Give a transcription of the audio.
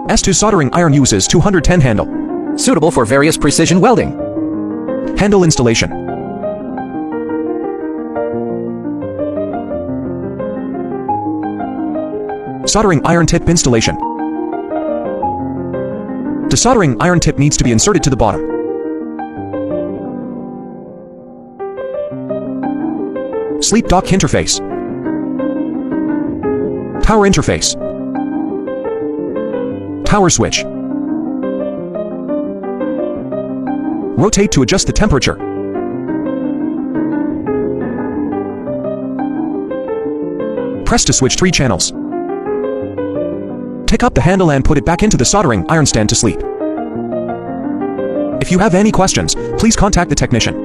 S2 soldering iron uses 210 handle. Suitable for various precision welding. Handle installation. Soldering iron tip installation. The soldering iron tip needs to be inserted to the bottom. Sleep dock interface. Power interface. Power switch. Rotate to adjust the temperature. Press to switch 3 channels. Take up the handle and put it back into the soldering iron stand to sleep. If you have any questions, please contact the technician.